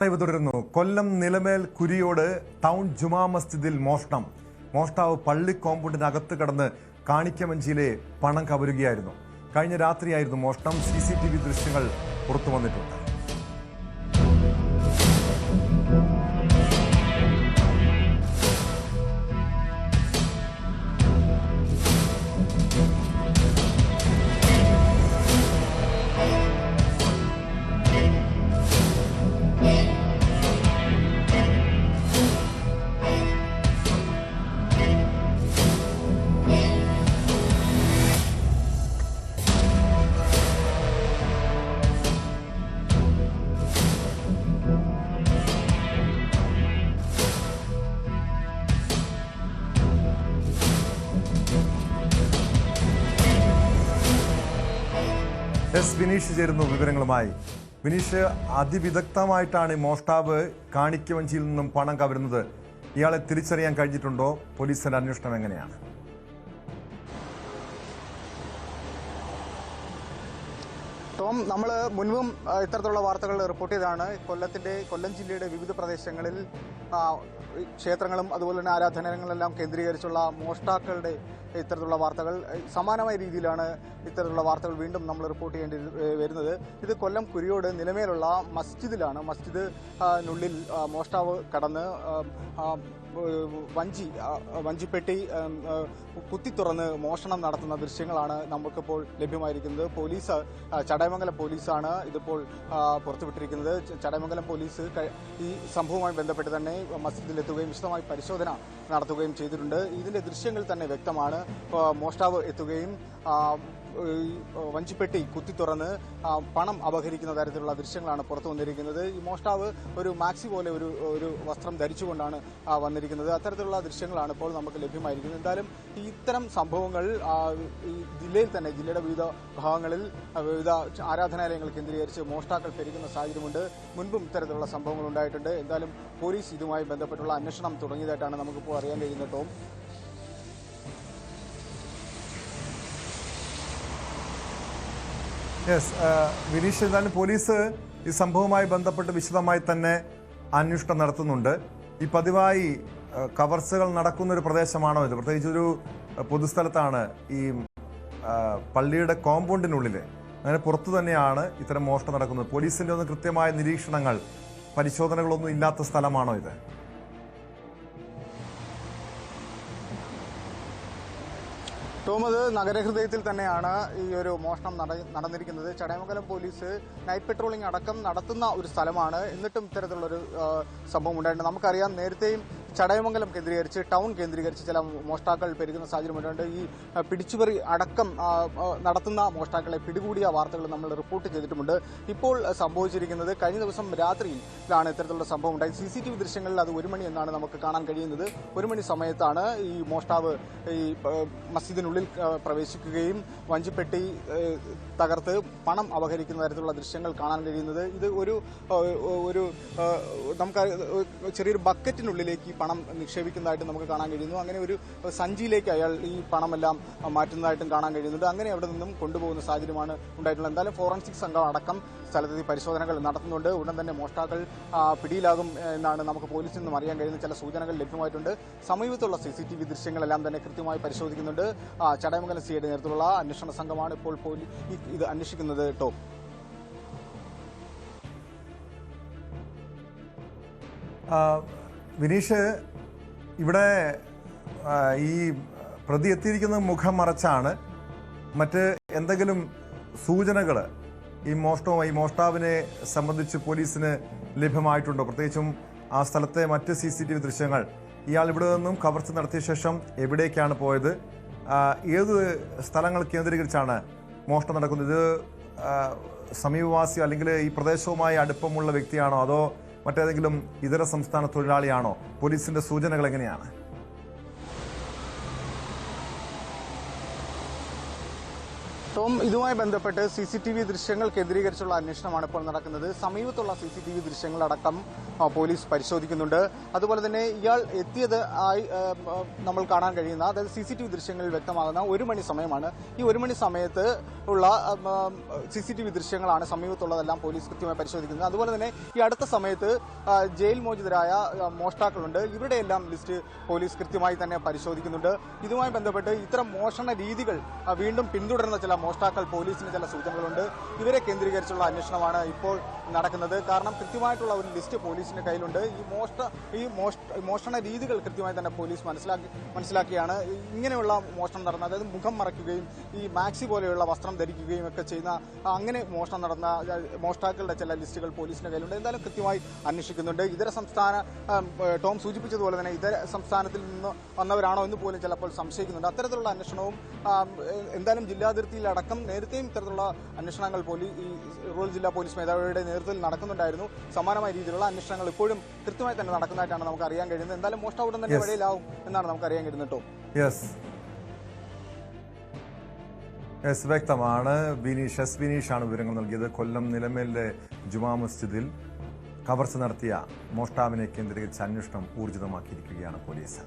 തുടരുന്നു. കൊല്ലം നിലമേൽ കുരിയോട് ടൗൺ ജുമാ മസ്ജിദിൽ മോഷണം. മോഷ്ടാവ് പള്ളി കോമ്പൗണ്ടിനകത്ത് കടന്ന് കാണിക്കവഞ്ചിയിലെ പണം കവരുകയായിരുന്നു. കഴിഞ്ഞ രാത്രിയായിരുന്നു മോഷണം. CCTV ദൃശ്യങ്ങൾ പുറത്തു വന്നിട്ടുണ്ട്. വിനീഷ് ചേരുന്നു വിവരങ്ങളുമായി. വിനീഷ്, അതിവിദഗ്ധമായിട്ടാണ് മോഷ്ടാവ് കാണിക്കവഞ്ചിയിൽ നിന്നും പണം കവരുന്നത്. ഇയാളെ തിരിച്ചറിയാൻ കഴിഞ്ഞിട്ടുണ്ടോ? പോലീസിന്റെ അന്വേഷണം എങ്ങനെയാണ്? ടോം, നമ്മൾ മുൻപും ഇത്തരത്തിലുള്ള വാർത്തകൾ റിപ്പോർട്ട് ചെയ്തതാണ്. കൊല്ലം ജില്ലയുടെ വിവിധ പ്രദേശങ്ങളിൽ ക്ഷേത്രങ്ങളും അതുപോലെ തന്നെ ആരാധനാലയങ്ങളെല്ലാം കേന്ദ്രീകരിച്ചുള്ള മോഷ്ടാക്കളുടെ ഇത്തരത്തിലുള്ള വാർത്തകൾ സമാനമായ രീതിയിലാണ് ഇത്തരത്തിലുള്ള വാർത്തകൾ വീണ്ടും നമ്മൾ റിപ്പോർട്ട് ചെയ്യേണ്ടി വരുന്നത്. ഇത് കൊല്ലം കുരിയോട് നിലമേലുള്ള മസ്ജിദിലാണ്. മസ്ജിദിനുള്ളിൽ മോഷ്ടാവ് കടന്ന് വഞ്ചിപ്പെട്ടി കുത്തി തുറന്ന് മോഷണം നടത്തുന്ന ദൃശ്യങ്ങളാണ് നമുക്കിപ്പോൾ ലഭ്യമായിരിക്കുന്നത്. പോലീസ്, ചടയമംഗലം പോലീസാണ് ഇതിപ്പോൾ പുറത്തുവിട്ടിരിക്കുന്നത്. ചടയമംഗലം പോലീസ് ഈ സംഭവവുമായി ബന്ധപ്പെട്ട് തന്നെ മസ്ജിദിലെത്തുകയും വിശദമായി പരിശോധന നടത്തുകയും ചെയ്തിട്ടുണ്ട്. ഇതിന്റെ ദൃശ്യങ്ങൾ തന്നെ വ്യക്തമാണ്. മോഷ്ടാവ് എത്തുകയും വഞ്ചിപ്പെട്ടി കുത്തി തുറന്ന് പണം അപഹരിക്കുന്ന തരത്തിലുള്ള ദൃശ്യങ്ങളാണ് പുറത്തു വന്നിരിക്കുന്നത്. ഈ മോഷ്ടാവ് ഒരു മാക്സി പോലെ ഒരു വസ്ത്രം ധരിച്ചുകൊണ്ടാണ് വന്നിരിക്കുന്നത്. അത്തരത്തിലുള്ള ദൃശ്യങ്ങളാണ് ഇപ്പോൾ നമുക്ക് ലഭ്യമായിരിക്കുന്നത്. എന്തായാലും ഇത്തരം സംഭവങ്ങൾ ഈ ജില്ലയുടെ വിവിധ ഭാഗങ്ങളിൽ വിവിധ ആരാധനാലയങ്ങൾ കേന്ദ്രീകരിച്ച് മോഷ്ടാക്കൾ പെരുകുന്ന സാഹചര്യമുണ്ട്. മുൻപും ഇത്തരത്തിലുള്ള സംഭവങ്ങൾ ഉണ്ടായിട്ടുണ്ട്. എന്തായാലും പോലീസ് ഇതുമായി ബന്ധപ്പെട്ടുള്ള അന്വേഷണം തുടങ്ങിയതായിട്ടാണ് നമുക്കിപ്പോൾ അറിയാൻ കഴിയുന്നത്. ടോം, വിനീഷ്, എന്തായാലും പോലീസ് ഈ സംഭവവുമായി ബന്ധപ്പെട്ട് വിശദമായി തന്നെ അന്വേഷണം നടത്തുന്നുണ്ട്. ഈ പതിവായി കവർച്ചകൾ നടക്കുന്ന ഒരു പ്രദേശമാണോ ഇത്? പ്രത്യേകിച്ചൊരു പൊതുസ്ഥലത്താണ് ഈ പള്ളിയുടെ കോമ്പൗണ്ടിനുള്ളിൽ, അങ്ങനെ പുറത്തു തന്നെയാണ് ഇത്തരം മോഷണം നടക്കുന്നത്. പോലീസിന്റെ ഒന്നും കൃത്യമായ നിരീക്ഷണങ്ങൾ, പരിശോധനകളൊന്നും ഇല്ലാത്ത സ്ഥലമാണോ ഇത്? ടോം, അത് നഗരഹൃദയത്തിൽ തന്നെയാണ് ഈ ഒരു മോഷണം നടന്നിരിക്കുന്നത്. ചടയമംഗലം പോലീസ് നൈറ്റ് പെട്രോളിംഗ് അടക്കം നടത്തുന്ന ഒരു സ്ഥലമാണ്. എന്നിട്ടും ഇത്തരത്തിലുള്ളൊരു സംഭവം ഉണ്ടായിട്ടുണ്ട്. നമുക്കറിയാം, നേരത്തെയും ചടയമംഗലം കേന്ദ്രീകരിച്ച്, ടൗൺ കേന്ദ്രീകരിച്ച് ചില മോഷ്ടാക്കൾ പെരുകുന്ന സാഹചര്യമുണ്ട്. ഈ പിടിച്ചുപറി അടക്കം നടത്തുന്ന മോഷ്ടാക്കളെ പിടികൂടിയ വാർത്തകൾ നമ്മൾ റിപ്പോർട്ട് ചെയ്തിട്ടുമുണ്ട്. ഇപ്പോൾ സംഭവിച്ചിരിക്കുന്നത് കഴിഞ്ഞ ദിവസം രാത്രിയിലാണ് ഇത്തരത്തിലുള്ള സംഭവം ഉണ്ടായത്. CCTV ദൃശ്യങ്ങളിൽ അത് 1 മണി എന്നാണ് നമുക്ക് കാണാൻ കഴിയുന്നത്. 1 മണി സമയത്താണ് ഈ മോഷ്ടാവ് ഈ മസ്ജിദിനുള്ളിൽ പ്രവേശിക്കുകയും വഞ്ചിപ്പെട്ടി തകർത്ത് പണം അപഹരിക്കുന്ന തരത്തിലുള്ള ദൃശ്യങ്ങൾ കാണാൻ കഴിയുന്നത്. ഇത് ഒരു നമുക്ക് ചെറിയൊരു ബക്കറ്റിനുള്ളിലേക്ക് പണം നിക്ഷേപിക്കുന്നതായിട്ട് നമുക്ക് കാണാൻ കഴിയുന്നു. അങ്ങനെ ഒരു സഞ്ചിയിലേക്ക് അയാൾ ഈ പണമെല്ലാം മാറ്റുന്നതായിട്ടും കാണാൻ കഴിയുന്നുണ്ട്. അങ്ങനെ അവിടെ നിന്നും കൊണ്ടുപോകുന്ന സാഹചര്യമാണ് ഉണ്ടായിട്ടുള്ളത്. എന്തായാലും ഫോറൻസിക് സംഘം അടക്കം സ്ഥലത്ത് പരിശോധനകൾ നടത്തുന്നുണ്ട്. ഉടൻ തന്നെ മോഷ്ടാക്കൾ പിടിയിലാകും എന്നാണ് നമുക്ക് പോലീസിൽ നിന്നും അറിയാൻ കഴിയുന്ന ചില സൂചനകൾ ലഭ്യമായിട്ടുണ്ട്. സമീപത്തുള്ള CCTV ദൃശ്യങ്ങളെല്ലാം തന്നെ കൃത്യമായി പരിശോധിക്കുന്നുണ്ട്. ചടയമംഗലം CIയുടെ നേതൃത്വത്തിലുള്ള അന്വേഷണ സംഘമാണ് ഇപ്പോൾ ഇത് അന്വേഷിക്കുന്നത്. ടോം, വിനീഷ്, ഇവിടെ ഈ പ്രതി എത്തിയിരിക്കുന്നത് മുഖം മറച്ചാണ്. മറ്റ് എന്തെങ്കിലും സൂചനകൾ ഈ മോഷ്ടാവിനെ സംബന്ധിച്ച് പോലീസിന് ലഭ്യമായിട്ടുണ്ടോ? പ്രത്യേകിച്ചും ആ സ്ഥലത്തെ മറ്റ് CCTV ദൃശ്യങ്ങൾ, ഇയാൾ ഇവിടെ നിന്നും കവർച്ച നടത്തിയ ശേഷം എവിടേക്കാണ് പോയത്, ഏത് സ്ഥലങ്ങൾ കേന്ദ്രീകരിച്ചാണ് മോഷണം നടക്കുന്നത്? ഇത് സമീപവാസിയോ അല്ലെങ്കിൽ ഈ പ്രദേശവുമായി അടുപ്പമുള്ള വ്യക്തിയാണോ, അതോ മറ്റേതെങ്കിലും ഇതര സംസ്ഥാന തൊഴിലാളിയാണോ? പോലീസിന്റെ സൂചനകൾ എങ്ങനെയാണ്? ടോം, ഇതുമായി ബന്ധപ്പെട്ട് CCTV ദൃശ്യങ്ങൾ കേന്ദ്രീകരിച്ചുള്ള അന്വേഷണമാണ് ഇപ്പോൾ നടക്കുന്നത്. സമീപത്തുള്ള CCTV ദൃശ്യങ്ങളടക്കം പോലീസ് പരിശോധിക്കുന്നുണ്ട്. അതുപോലെ തന്നെ ഇയാൾ എത്തിയത് ആയി നമ്മൾ കാണാൻ കഴിയുന്ന, അതായത് CCTV ദൃശ്യങ്ങളിൽ വ്യക്തമാകുന്ന 1 മണി സമയമാണ്. ഈ 1 മണി സമയത്ത് ഉള്ള CCTV ദൃശ്യങ്ങളാണ് സമീപത്തുള്ളതെല്ലാം പോലീസ് കൃത്യമായി പരിശോധിക്കുന്നത്. അതുപോലെ തന്നെ ഈ അടുത്ത സമയത്ത് ജയിൽ മോചിതരായ മോഷ്ടാക്കളുണ്ട്. ഇവരുടെ എല്ലാം ലിസ്റ്റ് പോലീസ് കൃത്യമായി തന്നെ പരിശോധിക്കുന്നുണ്ട്. ഇതുമായി ബന്ധപ്പെട്ട് ഇത്തരം മോഷണ രീതികൾ വീണ്ടും പിന്തുടരുന്ന ചില മോഷ്ടാക്കൾ പോലീസിന് ചില സൂചനകളുണ്ട്. ഇവരെ കേന്ദ്രീകരിച്ചുള്ള അന്വേഷണമാണ് ഇപ്പോൾ നടക്കുന്നത്. കാരണം കൃത്യമായിട്ടുള്ള ഒരു ലിസ്റ്റ് പോലീസിന്റെ കയ്യിലുണ്ട്. ഈ മോഷണ രീതികൾ കൃത്യമായി തന്നെ പോലീസ് മനസ്സിലാക്കിയാണ് ഇങ്ങനെയുള്ള മോഷണം നടന്ന, അതായത് മുഖം മറയ്ക്കുകയും ഈ മാക്സി പോലെയുള്ള വസ്ത്രം ധരിക്കുകയും ഒക്കെ ചെയ്യുന്ന അങ്ങനെ മോഷണം നടന്ന മോഷ്ടാക്കളുടെ ചില ലിസ്റ്റുകൾ പോലീസിന്റെ കയ്യിലുണ്ട്. എന്തായാലും കൃത്യമായി അന്വേഷിക്കുന്നുണ്ട്. ഇതര സംസ്ഥാന ടോം സൂചിപ്പിച്ചതുപോലെ തന്നെ ഇതര സംസ്ഥാനത്തിൽ നിന്ന് വന്നവരാണോ എന്ന് പോലും ചിലപ്പോൾ സംശയിക്കുന്നുണ്ട്. അത്തരത്തിലുള്ള അന്വേഷണവും എന്തായാലും ജില്ലാതിർത്തിയിലടക്കം നേരത്തെയും ഇത്തരത്തിലുള്ള അന്വേഷണങ്ങൾ ഈ റൂറൽ ജില്ലാ പോലീസ് മേധാവിയുടെ നേതൃത്വത്തിൽ നടക്കുന്നുണ്ടായിരുന്നു. സമാനമായ രീതിയിലുള്ള അന്വേഷണങ്ങൾ ഇപ്പോഴും കൃത്യമായി തന്നെ നടക്കുന്നതായിട്ടാണ് നമുക്ക് അറിയാൻ കഴിയുന്നത്. എന്തായാലും മോഷ്ടാവ് ഉടൻ തന്നെ വഴിയിലാവും എന്നാണ് നമുക്ക് അറിയാൻ കഴിയുന്നത്. കേട്ടോ യെസ്, വ്യക്തമാണ്. ബിനീഷാണ് വിവരങ്ങൾ നൽകിയത്. കൊല്ലം നിലമേലിലെ ജുമാ മസ്ജിദിൽ കവർച്ച നടത്തിയ മോഷ്ടാവിനെ കേന്ദ്രീകരിച്ച് അന്വേഷണം ഊർജിതമാക്കിയിരിക്കുകയാണ് പോലീസ്.